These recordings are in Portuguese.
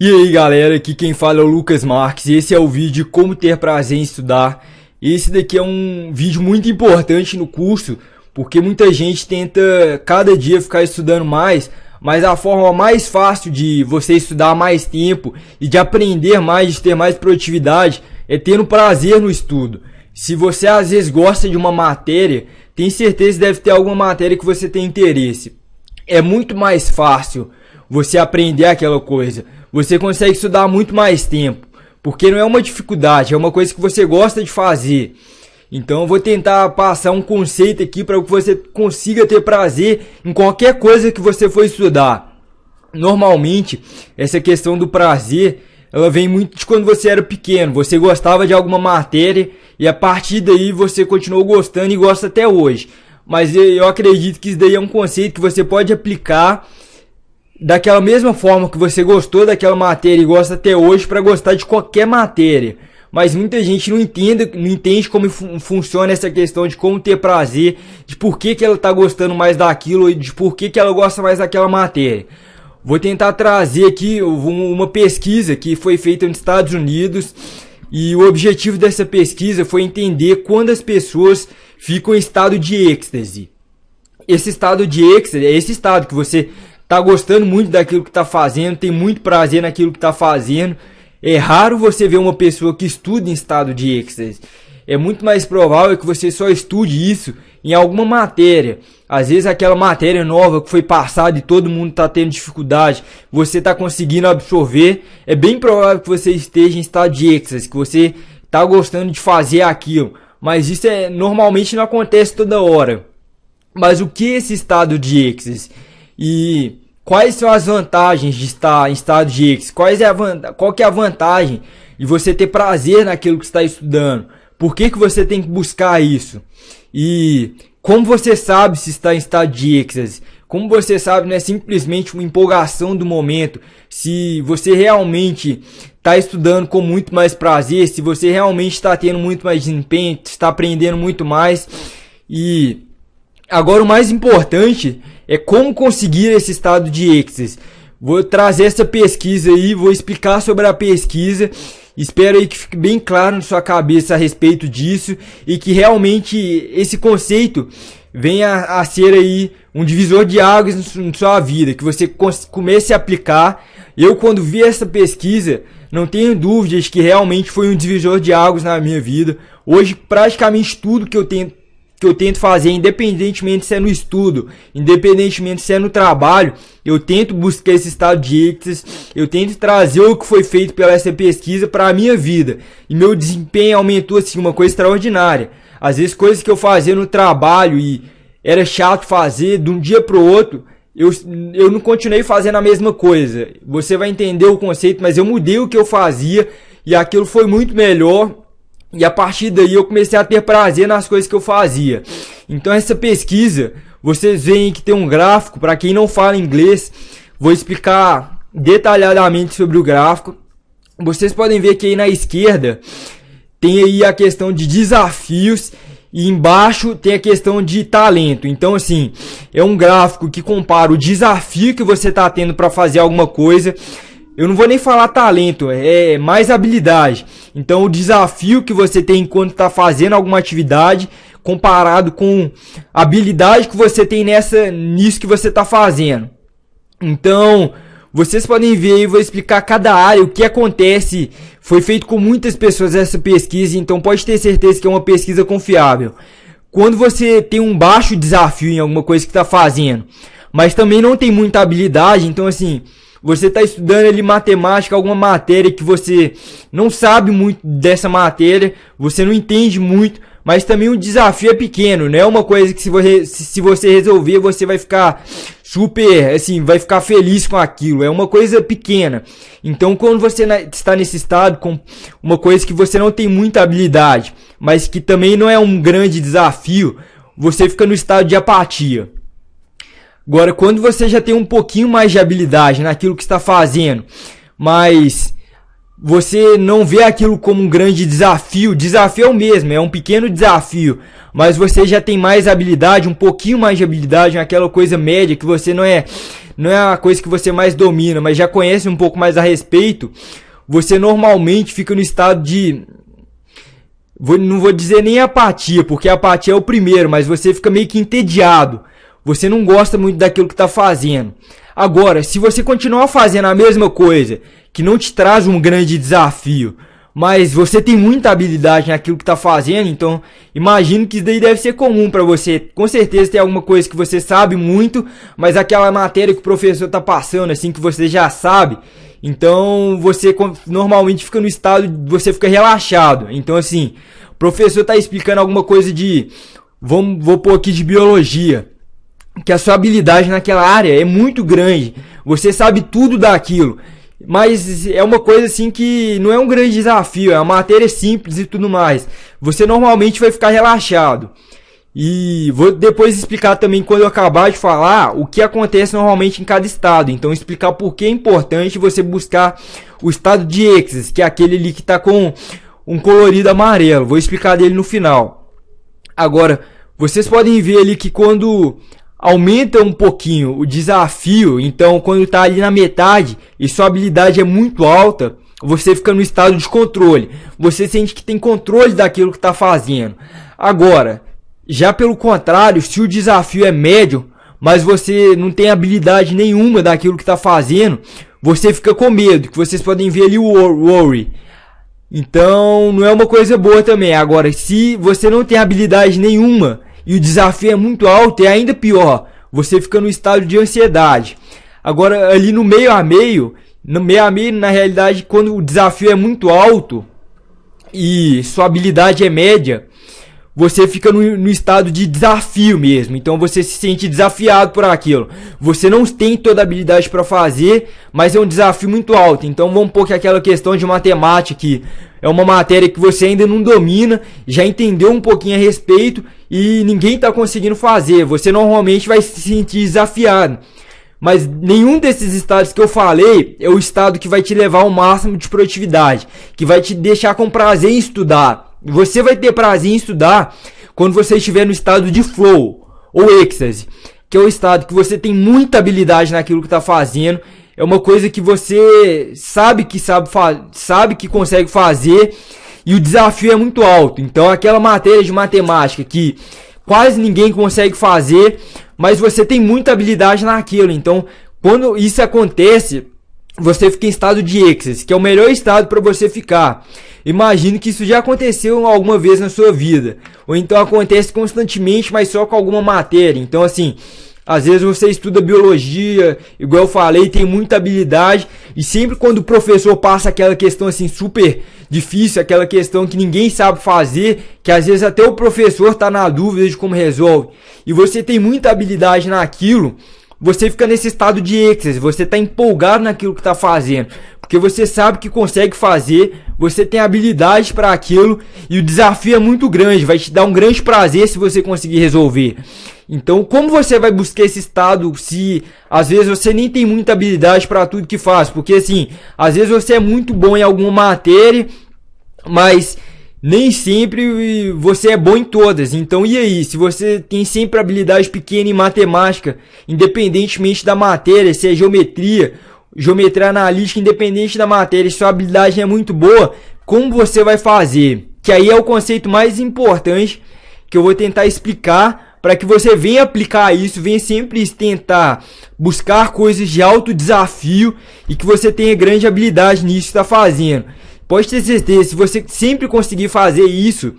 E aí galera, aqui quem fala é o Lucas Marques e esse é o vídeo Como Ter Prazer em Estudar. Esse daqui é um vídeo muito importante no curso, porque muita gente tenta cada dia ficar estudando mais, mas a forma mais fácil de você estudar mais tempo e de aprender mais, de ter mais produtividade, é tendo prazer no estudo. Se você às vezes gosta de uma matéria, tem certeza que deve ter alguma matéria que você tem interesse. É muito mais fácil você aprender aquela coisa. Você consegue estudar muito mais tempo, porque não é uma dificuldade, é uma coisa que você gosta de fazer. Então eu vou tentar passar um conceito aqui para que você consiga ter prazer em qualquer coisa que você for estudar. Normalmente, essa questão do prazer, ela vem muito de quando você era pequeno. Você gostava de alguma matéria e a partir daí você continuou gostando e gosta até hoje. Mas eu acredito que isso daí é um conceito que você pode aplicar daquela mesma forma que você gostou daquela matéria e gosta até hoje para gostar de qualquer matéria. Mas muita gente não entende como funciona essa questão de como ter prazer, de por que ela está gostando mais daquilo e de por que ela gosta mais daquela matéria. Vou tentar trazer aqui uma pesquisa que foi feita nos Estados Unidos e o objetivo dessa pesquisa foi entender quando as pessoas ficam em estado de êxtase. Esse estado de êxtase é esse estado que você tá gostando muito daquilo que tá fazendo, tem muito prazer naquilo que tá fazendo. É raro você ver uma pessoa que estuda em estado de êxtase. É muito mais provável que você só estude isso em alguma matéria. Às vezes aquela matéria nova que foi passada e todo mundo tá tendo dificuldade, você tá conseguindo absorver. É bem provável que você esteja em estado de êxtase, que você tá gostando de fazer aquilo. Mas isso normalmente não acontece toda hora. Mas o que é esse estado de êxtase? E quais são as vantagens de estar em estado de êxtase? Qual que é a vantagem de você ter prazer naquilo que está estudando? Por que você tem que buscar isso? E como você sabe se está em estado de êxtase? Como você sabe, não é simplesmente uma empolgação do momento. Se você realmente está estudando com muito mais prazer, se você realmente está tendo muito mais desempenho, está aprendendo muito mais. E agora o mais importante é como conseguir esse estado de êxtase. Vou trazer essa pesquisa aí, vou explicar sobre a pesquisa. Espero aí que fique bem claro na sua cabeça a respeito disso e que realmente esse conceito venha a ser aí um divisor de águas na sua vida, que você comece a aplicar. Eu, quando vi essa pesquisa, não tenho dúvidas que realmente foi um divisor de águas na minha vida. Hoje, praticamente tudo que eu tento fazer, independentemente se é no estudo, independentemente se é no trabalho, eu tento buscar esse estado de êxtase, eu tento trazer o que foi feito pela essa pesquisa para a minha vida. E meu desempenho aumentou assim, uma coisa extraordinária. Às vezes coisas que eu fazia no trabalho e era chato fazer, de um dia para o outro, eu não continuei fazendo a mesma coisa. Você vai entender o conceito, mas eu mudei o que eu fazia e aquilo foi muito melhor. E a partir daí eu comecei a ter prazer nas coisas que eu fazia. Então essa pesquisa, vocês veem que tem um gráfico, para quem não fala inglês, vou explicar detalhadamente sobre o gráfico. Vocês podem ver que aí na esquerda tem aí a questão de desafios e embaixo tem a questão de talento. Então assim, é um gráfico que compara o desafio que você está tendo para fazer alguma coisa. Eu não vou nem falar talento, é mais habilidade. Então o desafio que você tem enquanto está fazendo alguma atividade, comparado com a habilidade que você tem nisso que você está fazendo. Então, vocês podem ver aí, vou explicar cada área, o que acontece. Foi feito com muitas pessoas essa pesquisa, então pode ter certeza que é uma pesquisa confiável. Quando você tem um baixo desafio em alguma coisa que está fazendo, mas também não tem muita habilidade, então assim, você está estudando ali matemática, alguma matéria que você não sabe muito dessa matéria, você não entende muito, mas também o desafio é pequeno, não é uma coisa que se você resolver, você vai ficar super, assim, vai ficar feliz com aquilo, é uma coisa pequena. Então quando você está nesse estado com uma coisa que você não tem muita habilidade, mas que também não é um grande desafio, você fica no estado de apatia. Agora, quando você já tem um pouquinho mais de habilidade naquilo que está fazendo, mas você não vê aquilo como um grande desafio. Desafio é o mesmo, é um pequeno desafio, mas você já tem mais habilidade, um pouquinho mais de habilidade naquela coisa média que você não é a coisa que você mais domina, mas já conhece um pouco mais a respeito. Você normalmente fica no estado de, não vou dizer nem apatia, porque a apatia é o primeiro, mas você fica meio que entediado. Você não gosta muito daquilo que está fazendo. Agora, se você continuar fazendo a mesma coisa, que não te traz um grande desafio, mas você tem muita habilidade naquilo que está fazendo, então imagino que isso daí deve ser comum para você. Com certeza tem alguma coisa que você sabe muito, mas aquela matéria que o professor está passando, assim, que você já sabe, então você normalmente fica no estado, você fica relaxado. Então assim, o professor está explicando alguma coisa de, vou pôr aqui de biologia, que a sua habilidade naquela área é muito grande, você sabe tudo daquilo, mas é uma coisa assim que não é um grande desafio, é uma matéria simples e tudo mais. Você normalmente vai ficar relaxado. E vou depois explicar também, quando eu acabar de falar, o que acontece normalmente em cada estado. Então explicar por que é importante você buscar o estado de êxtase, que é aquele ali que está com um colorido amarelo. Vou explicar dele no final. Agora, vocês podem ver ali que quando aumenta um pouquinho o desafio, então quando está ali na metade e sua habilidade é muito alta, você fica no estado de controle. Você sente que tem controle daquilo que está fazendo. Agora, já pelo contrário, se o desafio é médio, mas você não tem habilidade nenhuma daquilo que está fazendo, você fica com medo, que vocês podem ver ali o worry. Então não é uma coisa boa também. Agora, se você não tem habilidade nenhuma e o desafio é muito alto, é ainda pior, você fica no estado de ansiedade. Agora, ali no meio a meio, na realidade, quando o desafio é muito alto e sua habilidade é média, você fica no estado de desafio mesmo. Então você se sente desafiado por aquilo. Você não tem toda a habilidade para fazer, mas é um desafio muito alto. Então vamos pôr que aquela questão de matemática, que é uma matéria que você ainda não domina, já entendeu um pouquinho a respeito e ninguém está conseguindo fazer. Você normalmente vai se sentir desafiado. Mas nenhum desses estados que eu falei é o estado que vai te levar ao máximo de produtividade, que vai te deixar com prazer em estudar. Você vai ter prazer em estudar quando você estiver no estado de flow ou êxtase, que é o estado que você tem muita habilidade naquilo que está fazendo. É uma coisa que você sabe que consegue fazer e o desafio é muito alto. Então aquela matéria de matemática que quase ninguém consegue fazer, mas você tem muita habilidade naquilo. Então quando isso acontece, você fica em estado de êxtase, que é o melhor estado para você ficar. Imagino que isso já aconteceu alguma vez na sua vida, ou então acontece constantemente, mas só com alguma matéria. Então assim, às vezes você estuda biologia, igual eu falei, tem muita habilidade, e sempre quando o professor passa aquela questão assim super difícil, aquela questão que ninguém sabe fazer, que às vezes até o professor está na dúvida de como resolve, e você tem muita habilidade naquilo, você fica nesse estado de êxtase, você está empolgado naquilo que está fazendo, porque você sabe que consegue fazer, você tem habilidade para aquilo e o desafio é muito grande, vai te dar um grande prazer se você conseguir resolver. Então, como você vai buscar esse estado se às vezes você nem tem muita habilidade para tudo que faz? Porque assim, às vezes você é muito bom em alguma matéria, mas nem sempre você é bom em todas. Então e aí, se você tem sempre habilidade pequena em matemática, independentemente da matéria, se é geometria analítica, independente da matéria, se sua habilidade é muito boa, como você vai fazer? Que aí é o conceito mais importante que eu vou tentar explicar, para que você venha aplicar isso, venha sempre tentar buscar coisas de alto desafio e que você tenha grande habilidade nisso que está fazendo. Pode ter certeza, se você sempre conseguir fazer isso,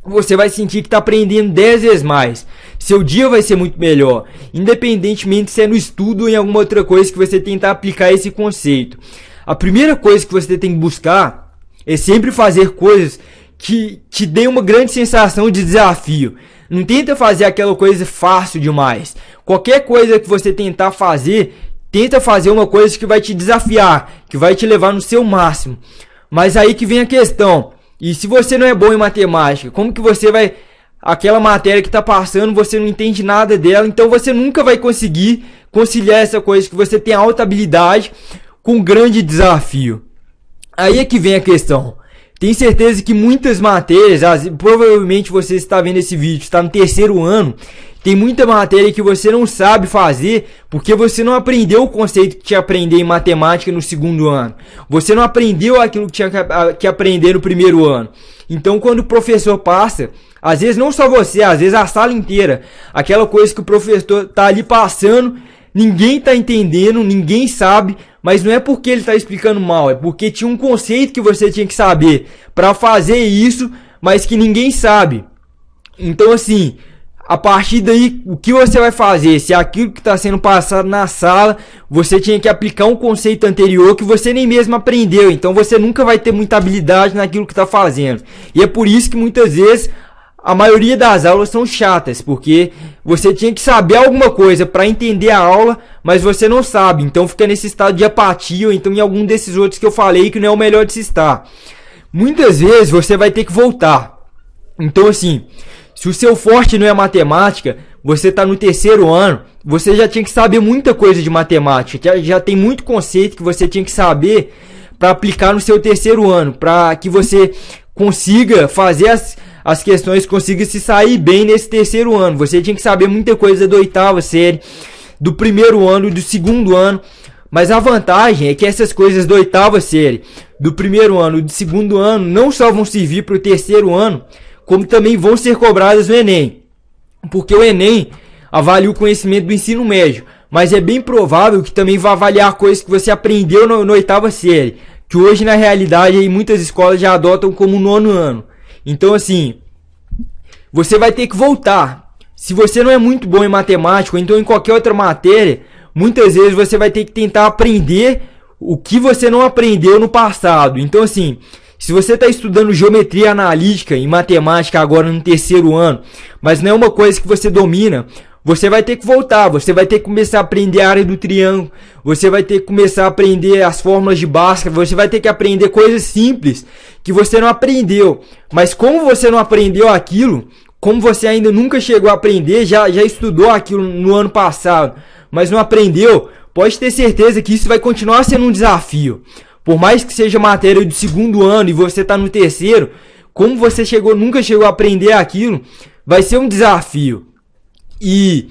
você vai sentir que está aprendendo 10 vezes mais. Seu dia vai ser muito melhor, independentemente se é no estudo ou em alguma outra coisa que você tentar aplicar esse conceito. A primeira coisa que você tem que buscar é sempre fazer coisas que te deem uma grande sensação de desafio. Não tenta fazer aquela coisa fácil demais. Qualquer coisa que você tentar fazer, tenta fazer uma coisa que vai te desafiar, que vai te levar no seu máximo. Mas aí que vem a questão. E se você não é bom em matemática, como que você vai... Aquela matéria que está passando, você não entende nada dela, então você nunca vai conseguir conciliar essa coisa que você tem alta habilidade com um grande desafio. Aí é que vem a questão. Tenho certeza que muitas matérias, provavelmente você está vendo esse vídeo, está no terceiro ano, tem muita matéria que você não sabe fazer porque você não aprendeu o conceito que tinha que aprender em matemática no segundo ano. Você não aprendeu aquilo que tinha que aprender no primeiro ano. Então, quando o professor passa, às vezes não só você, às vezes a sala inteira, aquela coisa que o professor está ali passando, ninguém está entendendo, ninguém sabe, mas não é porque ele está explicando mal, é porque tinha um conceito que você tinha que saber para fazer isso, mas que ninguém sabe. Então, assim, a partir daí, o que você vai fazer? Se aquilo que está sendo passado na sala, você tinha que aplicar um conceito anterior que você nem mesmo aprendeu. Então você nunca vai ter muita habilidade naquilo que está fazendo. E é por isso que muitas vezes a maioria das aulas são chatas, porque você tinha que saber alguma coisa para entender a aula, mas você não sabe. Então fica nesse estado de apatia, ou então em algum desses outros que eu falei que não é o melhor de se estar. Muitas vezes você vai ter que voltar. Então, assim, se o seu forte não é matemática, você está no terceiro ano, você já tinha que saber muita coisa de matemática. Já tem muito conceito que você tinha que saber para aplicar no seu terceiro ano, para que você consiga fazer as questões, consiga se sair bem nesse terceiro ano. Você tinha que saber muita coisa da oitava série, do primeiro ano e do segundo ano. Mas a vantagem é que essas coisas da oitava série, do primeiro ano e do segundo ano, não só vão servir para o terceiro ano, como também vão ser cobradas no Enem. Porque o Enem avalia o conhecimento do ensino médio, mas é bem provável que também vá avaliar coisas que você aprendeu na oitava série, que hoje na realidade aí, muitas escolas já adotam como nono ano. Então, assim, você vai ter que voltar. Se você não é muito bom em matemática ou então em qualquer outra matéria, muitas vezes você vai ter que tentar aprender o que você não aprendeu no passado. Então, assim, se você está estudando geometria analítica em matemática agora no terceiro ano, mas não é uma coisa que você domina, você vai ter que voltar, você vai ter que começar a aprender a área do triângulo, você vai ter que começar a aprender as fórmulas de Bhaskara, você vai ter que aprender coisas simples que você não aprendeu. Mas como você não aprendeu aquilo, como você ainda nunca chegou a aprender, já estudou aquilo no ano passado, mas não aprendeu, pode ter certeza que isso vai continuar sendo um desafio. Por mais que seja matéria do segundo ano e você está no terceiro, como você nunca chegou a aprender aquilo, vai ser um desafio. E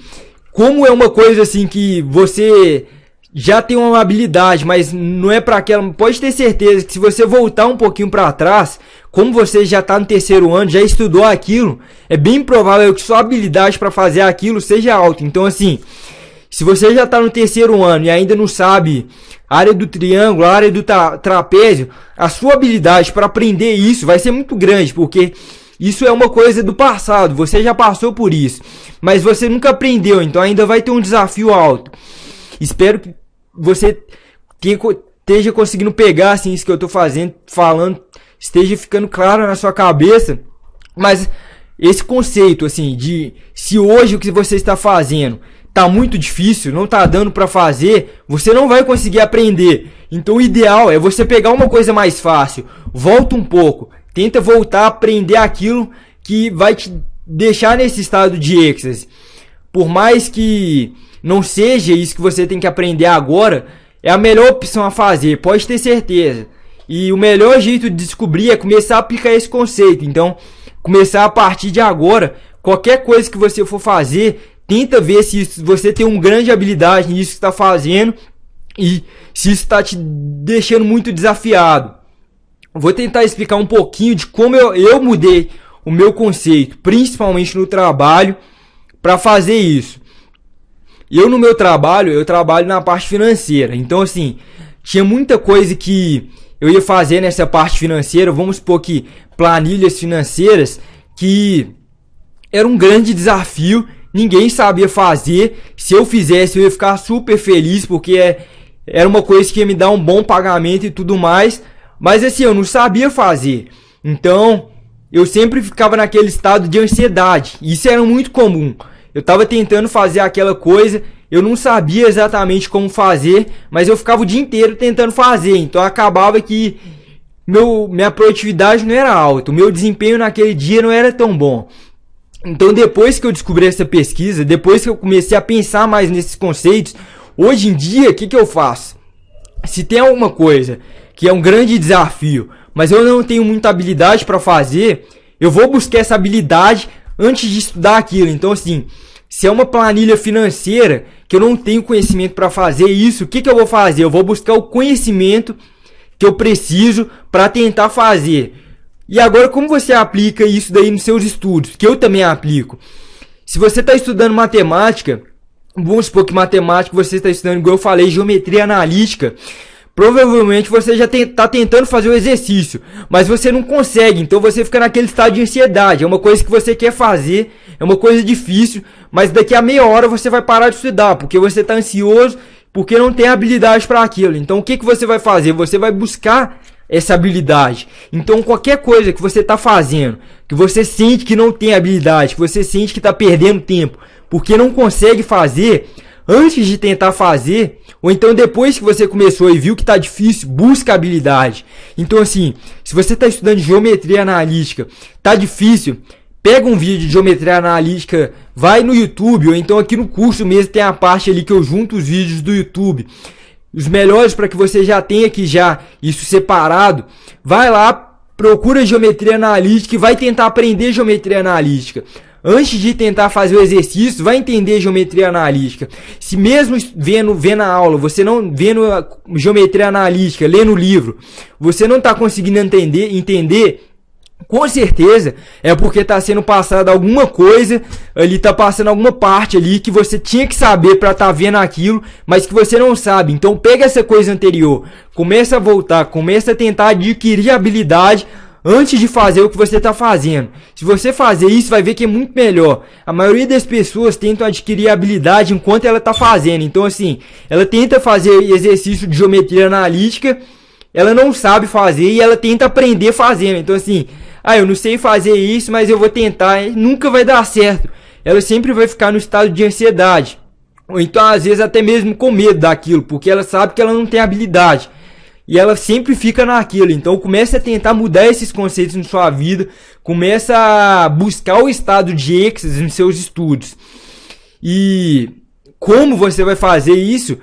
como é uma coisa assim que você já tem uma habilidade, mas não é para aquela, pode ter certeza que se você voltar um pouquinho para trás, como você já está no terceiro ano, já estudou aquilo, é bem provável que sua habilidade para fazer aquilo seja alta. Então, assim, se você já está no terceiro ano e ainda não sabe a área do triângulo, a área do trapézio, a sua habilidade para aprender isso vai ser muito grande, porque isso é uma coisa do passado, você já passou por isso, mas você nunca aprendeu, então ainda vai ter um desafio alto. Espero que você esteja conseguindo pegar assim, isso que eu estou falando, esteja ficando claro na sua cabeça, mas esse conceito assim, de se hoje o que você está fazendo tá muito difícil, não tá dando para fazer, você não vai conseguir aprender. Então o ideal é você pegar uma coisa mais fácil, volta um pouco, tenta voltar a aprender aquilo que vai te deixar nesse estado de êxtase. Por mais que não seja isso que você tem que aprender agora, é a melhor opção a fazer, pode ter certeza. E o melhor jeito de descobrir é começar a aplicar esse conceito. Então, começar a partir de agora, qualquer coisa que você for fazer, tenta ver se você tem uma grande habilidade nisso que está fazendo e se isso está te deixando muito desafiado. Vou tentar explicar um pouquinho de como eu mudei o meu conceito, principalmente no trabalho, para fazer isso. No meu trabalho, eu trabalho na parte financeira. Então, assim, tinha muita coisa que eu ia fazer nessa parte financeira. Vamos supor que planilhas financeiras, que era um grande desafio. Ninguém sabia fazer. Se eu fizesse, eu ia ficar super feliz, porque era uma coisa que ia me dar um bom pagamento e tudo mais. Mas assim, eu não sabia fazer. Então, eu sempre ficava naquele estado de ansiedade. Isso era muito comum. Eu estava tentando fazer aquela coisa, eu não sabia exatamente como fazer, mas eu ficava o dia inteiro tentando fazer. Então, acabava que minha produtividade não era alta. O meu desempenho naquele dia não era tão bom. Então, depois que eu descobri essa pesquisa, depois que eu comecei a pensar mais nesses conceitos, hoje em dia, o que eu faço? se tem alguma coisa que é um grande desafio, mas eu não tenho muita habilidade para fazer, eu vou buscar essa habilidade antes de estudar aquilo. Então, assim, se é uma planilha financeira que eu não tenho conhecimento para fazer isso, o que eu vou fazer? Eu vou buscar o conhecimento que eu preciso para tentar fazer. E agora, como você aplica isso daí nos seus estudos? Que eu também aplico. Se você está estudando matemática, vamos supor que matemática você está estudando, igual eu falei, geometria analítica, provavelmente você já está tentando fazer o exercício, mas você não consegue, então você fica naquele estado de ansiedade. É uma coisa que você quer fazer, é uma coisa difícil, mas daqui a meia hora você vai parar de estudar, porque você está ansioso, porque não tem habilidade para aquilo. Então o que você vai fazer? Você vai buscar essa habilidade. Então qualquer coisa que você está fazendo, que você sente que não tem habilidade, que você sente que está perdendo tempo, porque não consegue fazer, antes de tentar fazer, ou então depois que você começou e viu que está difícil, busca habilidade. Então assim, se você está estudando geometria analítica, está difícil, pega um vídeo de geometria analítica, vai no YouTube, ou então aqui no curso mesmo tem a parte ali que eu junto os vídeos do YouTube, os melhores para que você já tenha aqui já isso separado. Vai lá, procura geometria analítica e vai tentar aprender geometria analítica. Antes de tentar fazer o exercício, vai entender geometria analítica. Se mesmo vendo a aula, você não vendo a geometria analítica, lendo o livro, você não está conseguindo entender, com certeza é porque está sendo passada alguma coisa ali, está passando alguma parte ali que você tinha que saber para estar vendo aquilo, mas que você não sabe. Então pega essa coisa anterior, começa a voltar, começa a tentar adquirir habilidade antes de fazer o que você está fazendo. Se você fazer isso, vai ver que é muito melhor. A maioria das pessoas tentam adquirir habilidade enquanto ela está fazendo. Então assim, ela tenta fazer exercício de geometria analítica, ela não sabe fazer e ela tenta aprender fazendo. Então assim, eu não sei fazer isso, mas eu vou tentar, nunca vai dar certo. Ela sempre vai ficar no estado de ansiedade, ou então às vezes até mesmo com medo daquilo, porque ela sabe que ela não tem habilidade e ela sempre fica naquilo. Então comece a tentar mudar esses conceitos na sua vida, comece a buscar o estado de êxtase nos seus estudos. E como você vai fazer isso?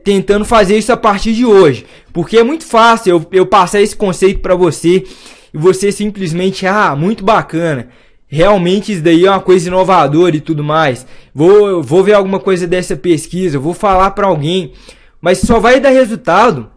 Tentando fazer isso a partir de hoje, porque é muito fácil eu passar esse conceito para você e você simplesmente, muito bacana, realmente isso daí é uma coisa inovadora e tudo mais, vou ver alguma coisa dessa pesquisa, vou falar para alguém, mas só vai dar resultado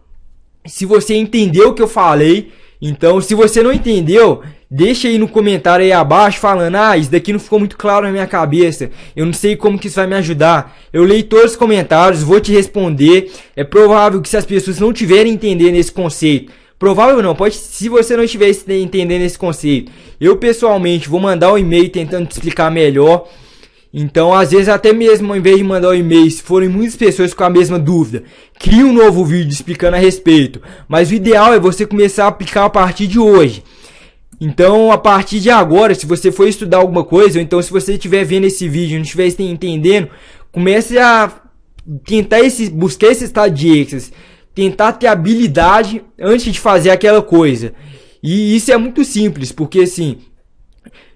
se você entendeu o que eu falei. Então, se você não entendeu, deixa aí no comentário aí abaixo falando, isso daqui não ficou muito claro na minha cabeça, eu não sei como que isso vai me ajudar. Eu leio todos os comentários, vou te responder. É provável que se as pessoas não tiverem entendendo esse conceito, provável não, pode, se você não estiver entendendo esse conceito, eu pessoalmente vou mandar um e-mail tentando te explicar melhor. Então, às vezes, até mesmo ao invés de mandar um e-mail, se forem muitas pessoas com a mesma dúvida, crie um novo vídeo explicando a respeito. Mas o ideal é você começar a aplicar a partir de hoje. Então, a partir de agora, se você for estudar alguma coisa, ou então se você estiver vendo esse vídeo e não estiver entendendo, comece a tentar buscar esse estado de êxtase, tentar ter habilidade antes de fazer aquela coisa. E isso é muito simples, porque assim,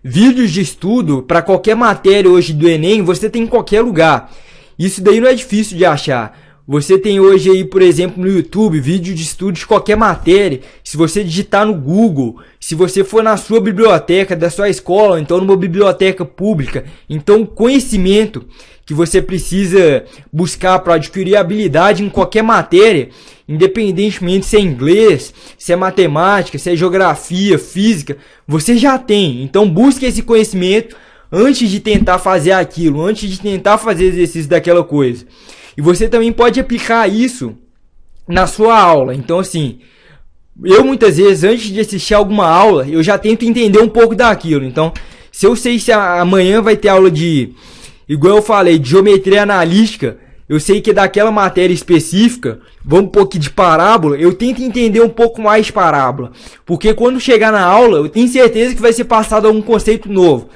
vídeos de estudo para qualquer matéria hoje do Enem, você tem em qualquer lugar. Isso daí não é difícil de achar. Você tem hoje aí, por exemplo, no YouTube, vídeo de estudo de qualquer matéria. Se você digitar no Google, se você for na sua biblioteca da sua escola, então numa biblioteca pública, então conhecimento que você precisa buscar para adquirir habilidade em qualquer matéria, independentemente se é inglês, se é matemática, se é geografia, física, você já tem. Então busque esse conhecimento antes de tentar fazer aquilo, antes de tentar fazer exercício daquela coisa. E você também pode aplicar isso na sua aula. Então assim, eu muitas vezes antes de assistir alguma aula, eu já tento entender um pouco daquilo. Então, se eu sei se amanhã vai ter aula de, igual eu falei, de geometria analítica, eu sei que daquela matéria específica, vamos um pouco de parábola, eu tento entender um pouco mais de parábola. Porque quando chegar na aula, eu tenho certeza que vai ser passado algum conceito novo.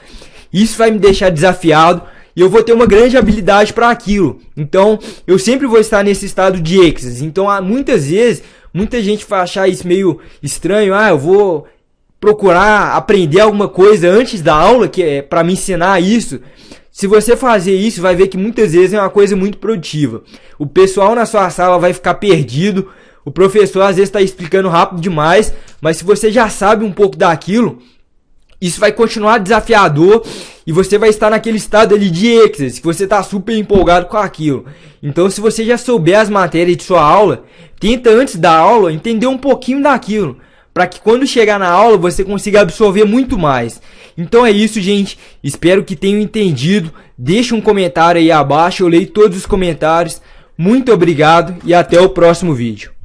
Isso vai me deixar desafiado e eu vou ter uma grande habilidade para aquilo. Então, eu sempre vou estar nesse estado de êxtase. Então, muitas vezes, muita gente vai achar isso meio estranho. Eu vou procurar aprender alguma coisa antes da aula, que é para me ensinar isso. Se você fazer isso, vai ver que muitas vezes é uma coisa muito produtiva. O pessoal na sua sala vai ficar perdido, o professor às vezes está explicando rápido demais, mas se você já sabe um pouco daquilo, isso vai continuar desafiador e você vai estar naquele estado ali de êxtase, que você está super empolgado com aquilo. Então, se você já souber as matérias de sua aula, tenta antes da aula entender um pouquinho daquilo, para que quando chegar na aula você consiga absorver muito mais. Então é isso, gente. Espero que tenham entendido. Deixa um comentário aí abaixo, eu leio todos os comentários. Muito obrigado e até o próximo vídeo.